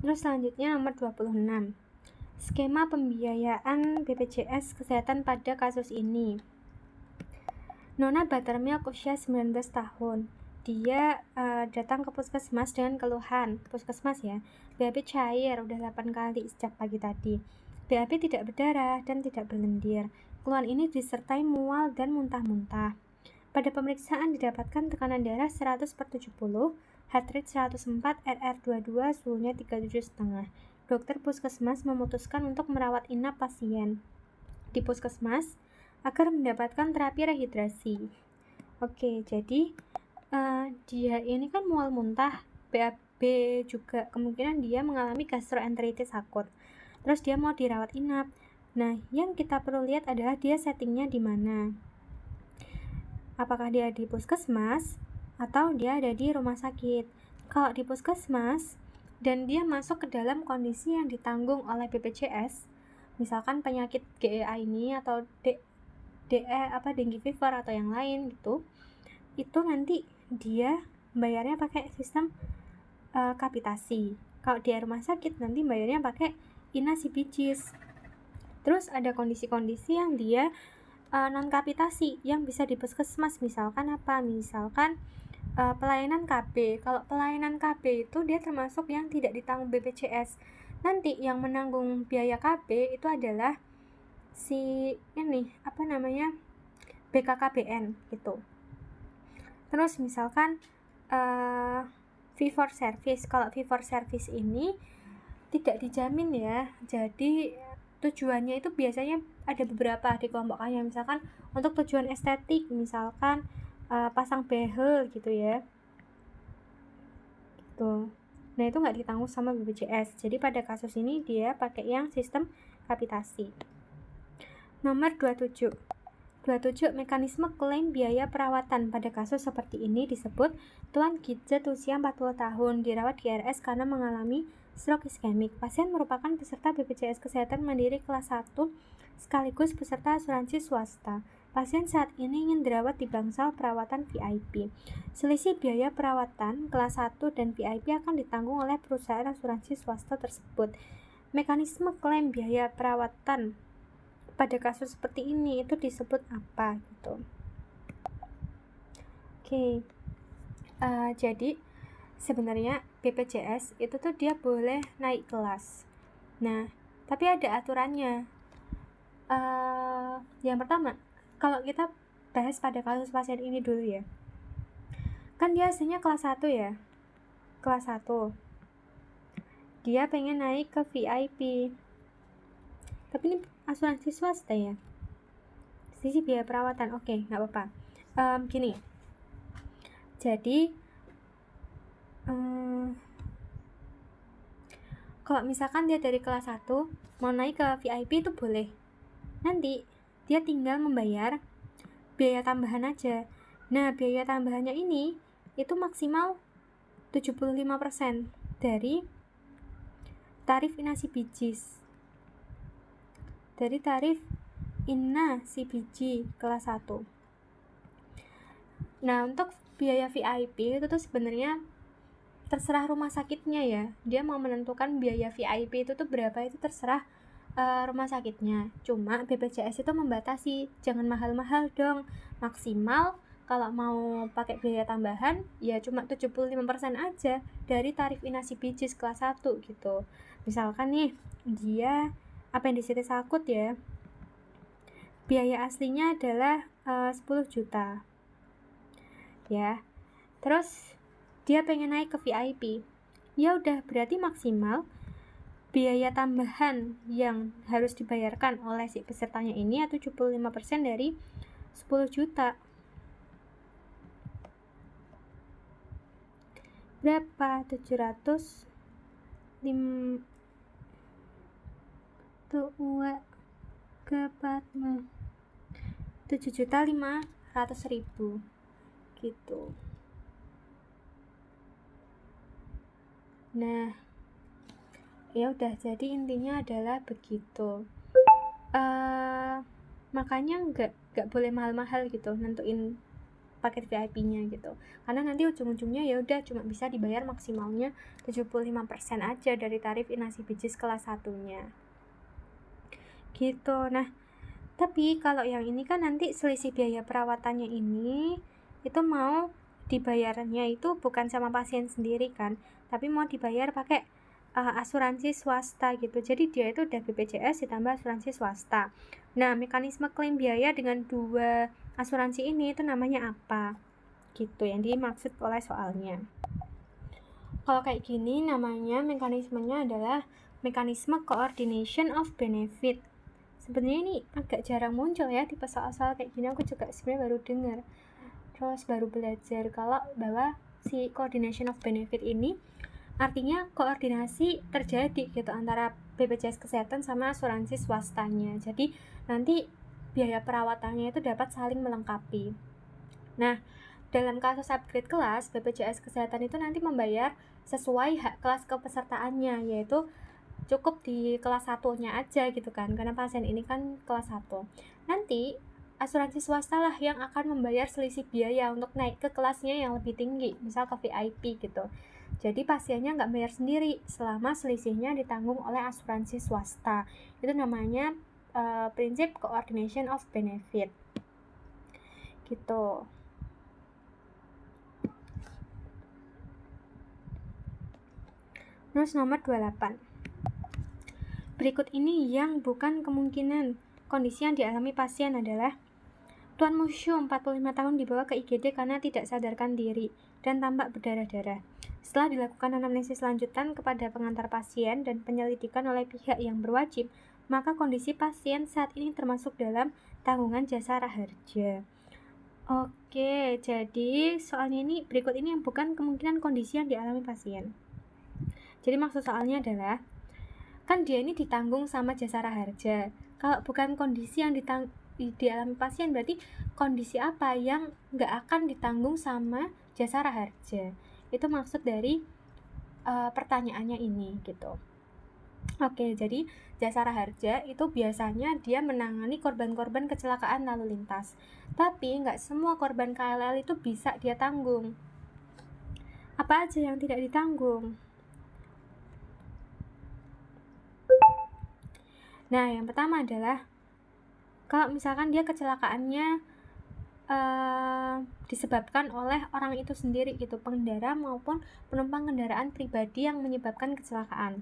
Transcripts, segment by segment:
Terus selanjutnya nomor 26. Skema pembiayaan BPJS Kesehatan pada kasus ini. Nona Buttermilk usia 19 tahun. Dia datang ke puskesmas dengan keluhan. Puskesmas ya, BAB cair udah 8 kali sejak pagi tadi. BAB tidak berdarah dan tidak berlendir. Keluhan ini disertai mual dan muntah-muntah. Pada pemeriksaan didapatkan tekanan darah 100/70, heart rate 104, RR22, suhunya 37,5. Dokter puskesmas memutuskan untuk merawat inap pasien di puskesmas agar mendapatkan terapi rehidrasi. Oke, jadi dia ini kan mual muntah, BAB juga kemungkinan dia mengalami gastroenteritis akut. Terus dia mau dirawat inap. Nah, yang kita perlu lihat adalah dia settingnya di mana. Apakah dia di puskesmas atau dia ada di rumah sakit. Kalau di puskesmas dan dia masuk ke dalam kondisi yang ditanggung oleh BPJS, misalkan penyakit GEA ini atau dengue fever atau yang lain gitu, itu nanti dia bayarnya pakai sistem kapitasi. Kalau di rumah sakit nanti bayarnya pakai INA-CBGS. Terus ada kondisi-kondisi yang dia non kapitasi yang bisa di puskesmas, misalkan apa? Misalkan pelayanan KB. Kalau pelayanan KB itu dia termasuk yang tidak ditanggung BPJS. Nanti yang menanggung biaya KB itu adalah si BKKBN gitu. Terus misalkan fee for service. Kalau fee for service ini tidak dijamin ya. Jadi tujuannya itu biasanya ada beberapa dikelompokkannya. Misalkan untuk tujuan estetik, misalkan pasang behel gitu ya. Gitu. Nah, itu nggak ditanggung sama BPJS. Jadi pada kasus ini dia pakai yang sistem kapitasi. Nomor 27. Mekanisme klaim biaya perawatan. Pada kasus seperti ini disebut Tuan Gidget usia 40 tahun dirawat di RS karena mengalami stroke iskemik. Pasien merupakan peserta BPJS Kesehatan Mandiri kelas 1 sekaligus peserta asuransi swasta. Pasien saat ini ingin dirawat di bangsal perawatan VIP. Selisih biaya perawatan kelas 1 dan VIP akan ditanggung oleh perusahaan asuransi swasta tersebut. Mekanisme klaim biaya perawatan pada kasus seperti ini itu disebut apa gitu. Oke. Jadi sebenarnya BPJS itu tuh dia boleh naik kelas. Nah, tapi ada aturannya. Yang pertama, kalau kita bahas pada kasus pasien ini dulu ya. Kan dia aslinya kelas 1 ya. Kelas 1. Dia pengen naik ke VIP. Tapi ini asuransi swasta ya. Sisi biaya perawatan. Oke, enggak apa-apa. Gini. Jadi kalau misalkan dia dari kelas 1 mau naik ke VIP itu boleh. Nanti dia tinggal membayar biaya tambahan aja. Nah, biaya tambahannya ini itu maksimal 75% dari tarif INA-CBGS. Dari tarif INA-CBG kelas 1. Nah, untuk biaya VIP itu tuh sebenarnya terserah rumah sakitnya ya. Dia mau menentukan biaya VIP itu tuh berapa, itu terserah rumah sakitnya. Cuma BPJS itu membatasi, jangan mahal-mahal dong. Maksimal kalau mau pakai biaya tambahan ya cuma 75% aja dari tarif INA-CBGS kelas 1 gitu. Misalkan nih dia apendisitis akut ya, biaya aslinya adalah 10 juta ya. Terus dia pengen naik ke VIP, ya udah berarti maksimal biaya tambahan yang harus dibayarkan oleh si pesertanya ini 75% dari 10 juta. Berapa? 700 7.500.000 gitu. Nah, ya udah, jadi intinya adalah begitu. Makanya nggak boleh mahal-mahal gitu nentuin paket VIP-nya gitu. Karena nanti ujung-ujungnya ya udah cuma bisa dibayar maksimalnya 75% aja dari tarif inasi bijis kelas 1-nya. Gitu. Nah, tapi kalau yang ini kan nanti selisih biaya perawatannya ini itu mau dibayarnya itu bukan sama pasien sendiri kan, tapi mau dibayar pakai asuransi swasta gitu. Jadi dia itu udah BPJS ditambah asuransi swasta. Nah, mekanisme klaim biaya dengan dua asuransi ini itu namanya apa? Gitu yang dimaksud oleh soalnya. Kalau kayak gini namanya mekanismenya adalah mekanisme coordination of benefit. Sebenarnya ini agak jarang muncul ya di soal-soal kayak gini, aku juga sebenarnya baru dengar. Terus baru belajar kalau bahwa si coordination of benefit ini artinya koordinasi terjadi gitu antara BPJS Kesehatan sama asuransi swastanya. Jadi nanti biaya perawatannya itu dapat saling melengkapi. Nah, dalam kasus upgrade kelas, BPJS Kesehatan itu nanti membayar sesuai hak kelas kepesertaannya, yaitu cukup di kelas 1-nya aja gitu kan, karena pasien ini kan kelas 1. Nanti asuransi swasta lah yang akan membayar selisih biaya untuk naik ke kelasnya yang lebih tinggi, misal ke VIP gitu. Jadi pasiennya nggak bayar sendiri selama selisihnya ditanggung oleh asuransi swasta. Itu namanya prinsip coordination of benefit gitu. Terus nomor 28. Berikut ini yang bukan kemungkinan. Kondisi yang dialami pasien adalah Tuan Musyu 45 tahun dibawa ke IGD karena tidak sadarkan diri dan tampak berdarah-darah. Setelah dilakukan anamnesis lanjutan kepada pengantar pasien dan penyelidikan oleh pihak yang berwajib, maka kondisi pasien saat ini termasuk dalam tanggungan jasa raharja. Oke, jadi soalnya ini berikut ini yang bukan kemungkinan kondisi yang dialami pasien. Jadi maksud soalnya adalah kan dia ini ditanggung sama jasa raharja. Kalau bukan kondisi yang dialami pasien, berarti kondisi apa yang nggak akan ditanggung sama jasa raharja? Itu maksud dari pertanyaannya ini gitu. Oke, jadi jasa raharja itu biasanya dia menangani korban-korban kecelakaan lalu lintas. Tapi nggak semua korban KLL itu bisa dia tanggung. Apa aja yang tidak ditanggung? Nah, yang pertama adalah kalau misalkan dia kecelakaannya disebabkan oleh orang itu sendiri gitu, pengendara maupun penumpang kendaraan pribadi yang menyebabkan kecelakaan.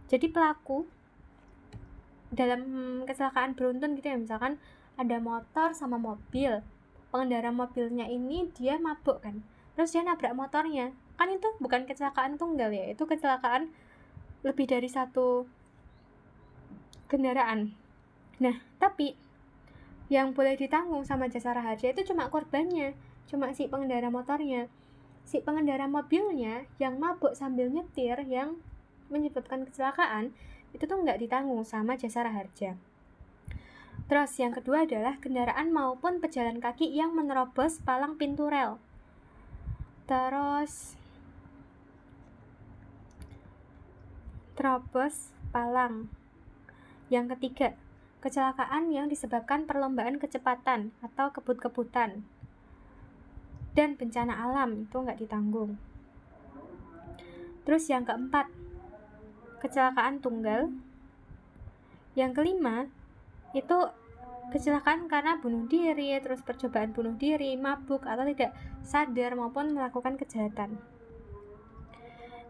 Jadi pelaku dalam kecelakaan beruntun gitu ya, misalkan ada motor sama mobil, pengendara mobilnya ini dia mabuk kan, terus dia nabrak motornya, kan itu bukan kecelakaan tunggal ya, itu kecelakaan lebih dari satu kendaraan. Nah, tapi yang boleh ditanggung sama jasa raharja itu cuma korbannya, cuma si pengendara motornya. Si pengendara mobilnya yang mabuk sambil nyetir yang menyebabkan kecelakaan itu tuh nggak ditanggung sama jasa raharja. Terus yang kedua adalah kendaraan maupun pejalan kaki yang menerobos palang pintu rel. Terus terobos palang. Yang ketiga, kecelakaan yang disebabkan perlombaan kecepatan atau kebut-kebutan dan bencana alam itu nggak ditanggung. Terus yang keempat, kecelakaan tunggal. Yang kelima, itu kecelakaan karena bunuh diri, terus percobaan bunuh diri, mabuk atau tidak sadar maupun melakukan kejahatan.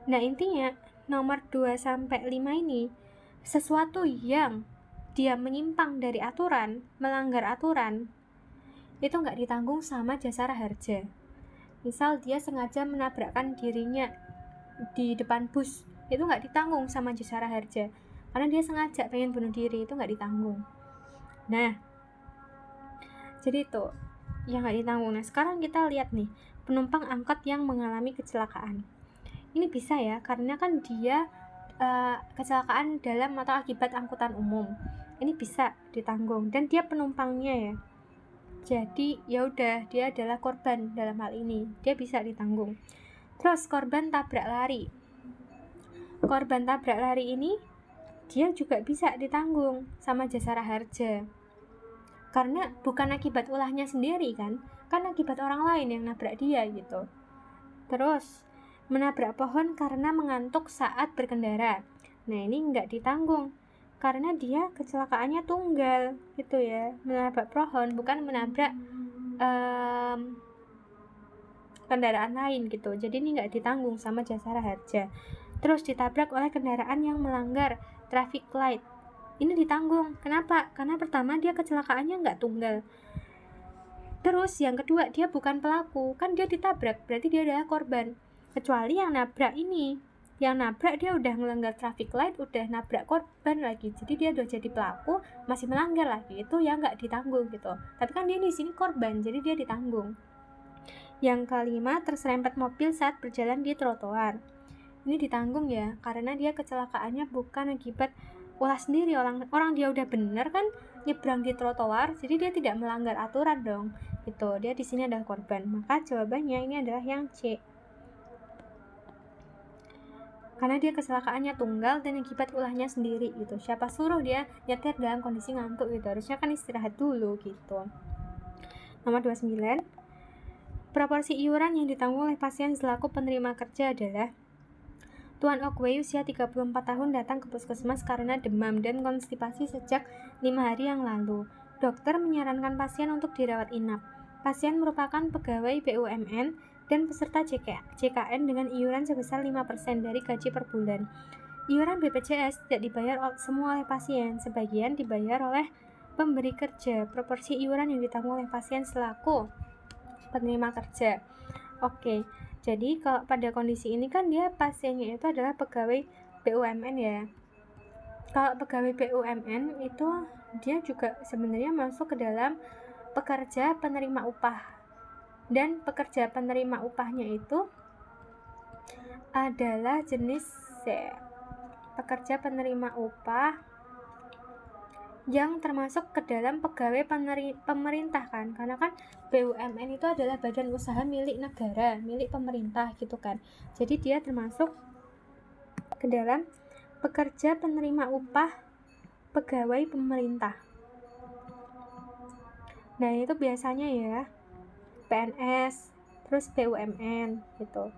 Nah, intinya nomor 2-5 ini sesuatu yang dia menyimpang dari aturan, melanggar aturan, itu nggak ditanggung sama jasa raharja. Misal dia sengaja menabrakkan dirinya di depan bus, itu nggak ditanggung sama jasa raharja, karena dia sengaja pengen bunuh diri, itu nggak ditanggung. Nah, jadi itu yang nggak ditanggung. Nah, sekarang kita lihat nih, penumpang angkot yang mengalami kecelakaan. Ini bisa ya, karena kan dia kecelakaan dalam atau akibat angkutan umum. Ini bisa ditanggung dan dia penumpangnya ya. Jadi ya udah, dia adalah korban dalam hal ini, dia bisa ditanggung. Terus korban tabrak lari. Korban tabrak lari ini dia juga bisa ditanggung sama jasa raharja. karena bukan akibat ulahnya sendiri kan akibat orang lain yang nabrak dia gitu. Terus menabrak pohon karena mengantuk saat berkendara. Nah ini nggak ditanggung karena dia kecelakaannya tunggal gitu ya, menabrak pohon bukan menabrak kendaraan lain gitu. Jadi ini nggak ditanggung sama jasara harja. Terus ditabrak oleh kendaraan yang melanggar traffic light, ini ditanggung. Kenapa? Karena pertama dia kecelakaannya nggak tunggal. Terus yang kedua dia bukan pelaku, kan dia ditabrak, berarti dia adalah korban. Kecuali yang nabrak ini, yang nabrak dia udah melanggar traffic light, udah nabrak korban lagi, jadi dia udah jadi pelaku masih melanggar lagi, itu ya nggak ditanggung gitu. Tapi kan dia di sini korban, jadi dia ditanggung. Yang kelima, terserempet mobil saat berjalan di trotoar. Ini ditanggung ya, karena dia kecelakaannya bukan akibat ulah sendiri, orang dia udah bener kan nyebrang di trotoar, jadi dia tidak melanggar aturan dong gitu. Dia di sini adalah korban, maka jawabannya ini adalah yang C, karena dia kecelakaannya tunggal dan akibat ulahnya sendiri gitu. Siapa suruh dia nyetir dalam kondisi ngantuk gitu, harusnya kan istirahat dulu gitu. Nomor 29, proporsi iuran yang ditanggung oleh pasien selaku penerima kerja adalah: Tuan Okwei usia 34 tahun datang ke puskesmas karena demam dan konstipasi sejak 5 hari yang lalu. Dokter menyarankan pasien untuk dirawat inap. Pasien merupakan pegawai BUMN dan peserta JKN dengan iuran sebesar 5% dari gaji per bulan. Iuran BPJS tidak dibayar semua oleh pasien, sebagian dibayar oleh pemberi kerja. Proporsi iuran yang ditanggung oleh pasien selaku penerima kerja. Oke. Jadi kalau pada kondisi ini kan dia pasiennya itu adalah pegawai BUMN ya. Kalau pegawai BUMN itu dia juga sebenarnya masuk ke dalam pekerja penerima upah. Dan pekerja penerima upahnya itu adalah jenis pekerja penerima upah yang termasuk ke dalam pegawai pemerintah kan, karena kan BUMN itu adalah badan usaha milik negara, milik pemerintah gitu kan. Jadi dia termasuk ke dalam pekerja penerima upah pegawai pemerintah. Nah itu biasanya ya PNS, terus BUMN gitu.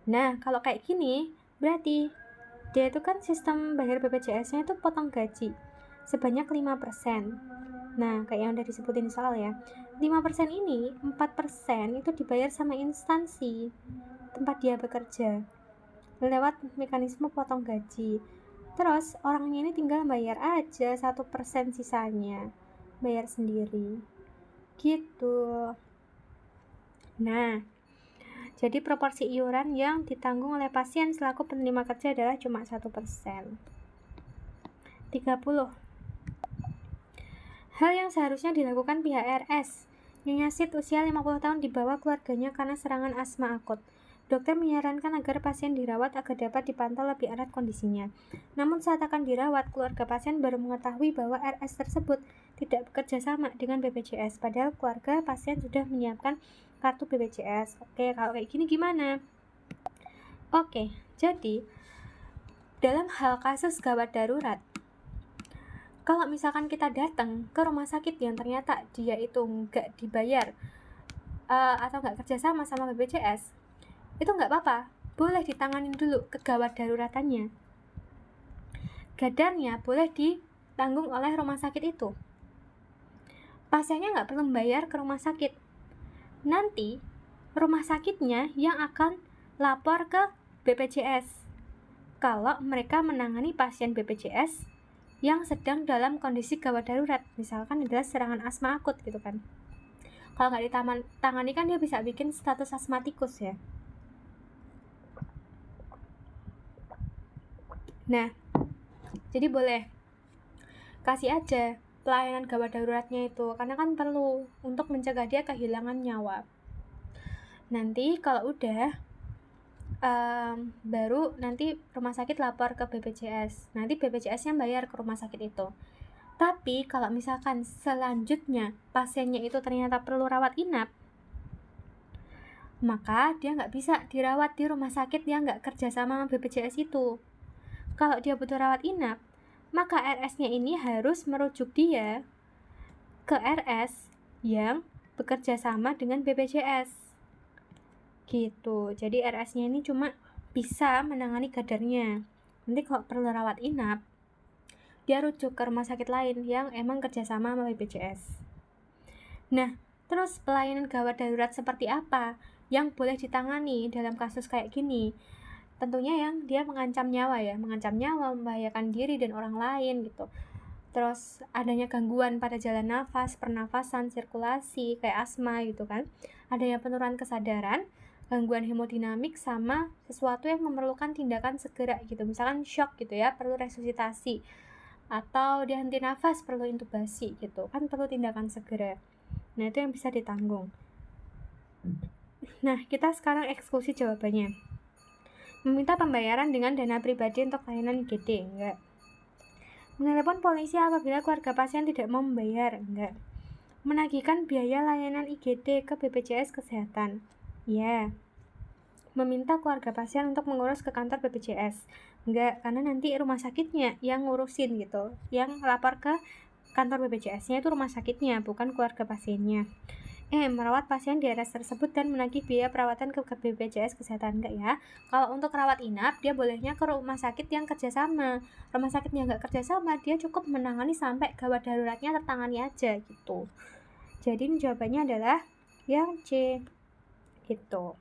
Nah kalau kayak gini berarti dia itu kan sistem bayar BPJS-nya itu potong gaji sebanyak 5%. Nah, kayak yang udah disebutin soal ya. 5% ini, 4% itu dibayar sama instansi tempat dia bekerja lewat mekanisme potong gaji. Terus orangnya ini tinggal bayar aja 1% sisanya, bayar sendiri gitu. Nah, jadi proporsi iuran yang ditanggung oleh pasien selaku penerima kerja adalah cuma 1%. 30. Hal yang seharusnya dilakukan pihak RS. Nyonya Sid usia 50 tahun dibawa keluarganya karena serangan asma akut. Dokter menyarankan agar pasien dirawat agar dapat dipantau lebih erat kondisinya. Namun saat akan dirawat, keluarga pasien baru mengetahui bahwa RS tersebut tidak bekerja sama dengan BPJS, padahal keluarga pasien sudah menyiapkan kartu BPJS. Oke, kalau kayak gini gimana? Oke, jadi dalam hal kasus gawat darurat, kalau misalkan kita datang ke rumah sakit yang ternyata dia itu nggak dibayar atau nggak kerjasama sama BPJS, itu nggak apa-apa, boleh ditanganin dulu kegawat daruratannya. Gadarnya boleh ditanggung oleh rumah sakit itu. Pasiennya nggak perlu bayar ke rumah sakit. Nanti rumah sakitnya yang akan lapor ke BPJS kalau mereka menangani pasien BPJS yang sedang dalam kondisi gawat darurat, misalkan adalah serangan asma akut gitu kan. Kalau nggak ditangani kan dia bisa bikin status asmatikus ya. Nah, jadi boleh kasih aja pelayanan gawat daruratnya itu, karena kan perlu untuk mencegah dia kehilangan nyawa. Nanti kalau udah baru nanti rumah sakit lapor ke BPJS, nanti BPJS yang bayar ke rumah sakit itu. Tapi kalau misalkan selanjutnya pasiennya itu ternyata perlu rawat inap, maka dia nggak bisa dirawat di rumah sakit yang nggak kerja sama BPJS itu. Kalau dia butuh rawat inap, maka RS-nya ini harus merujuk dia ke RS yang bekerja sama dengan BPJS gitu. Jadi RS-nya ini cuma bisa menangani kadarnya. Nanti kalau perlu rawat inap, dia rujuk ke rumah sakit lain yang emang kerjasama sama BPJS. Nah, terus pelayanan gawat darurat seperti apa yang boleh ditangani dalam kasus kayak gini? Tentunya yang dia mengancam nyawa ya, membahayakan diri dan orang lain gitu. Terus adanya gangguan pada jalan nafas, pernafasan, sirkulasi, kayak asma gitu kan. Adanya penurunan kesadaran, gangguan hemodinamik, sama sesuatu yang memerlukan tindakan segera gitu. Misalkan shock gitu ya, perlu resusitasi. Atau dia henti nafas, perlu intubasi gitu. Kan perlu tindakan segera. Nah, itu yang bisa ditanggung. Nah, kita sekarang eksekusi jawabannya. Meminta pembayaran dengan dana pribadi untuk layanan IGD, enggak. Menelepon polisi apabila keluarga pasien tidak mau membayar, enggak. Menagihkan biaya layanan IGD ke BPJS Kesehatan, ya. Meminta keluarga pasien untuk mengurus ke kantor BPJS, enggak, karena nanti rumah sakitnya yang ngurusin gitu, yang lapor ke kantor BPJS-nya itu rumah sakitnya, bukan keluarga pasiennya. Merawat pasien di RS tersebut dan menagih biaya perawatan ke BPJS Kesehatan, enggak ya. Kalau untuk rawat inap, dia bolehnya ke rumah sakit yang kerjasama. Rumah sakitnya enggak kerjasama, dia cukup menangani sampai gawat daruratnya tertangani aja gitu. Jadi jawabannya adalah yang C gitu.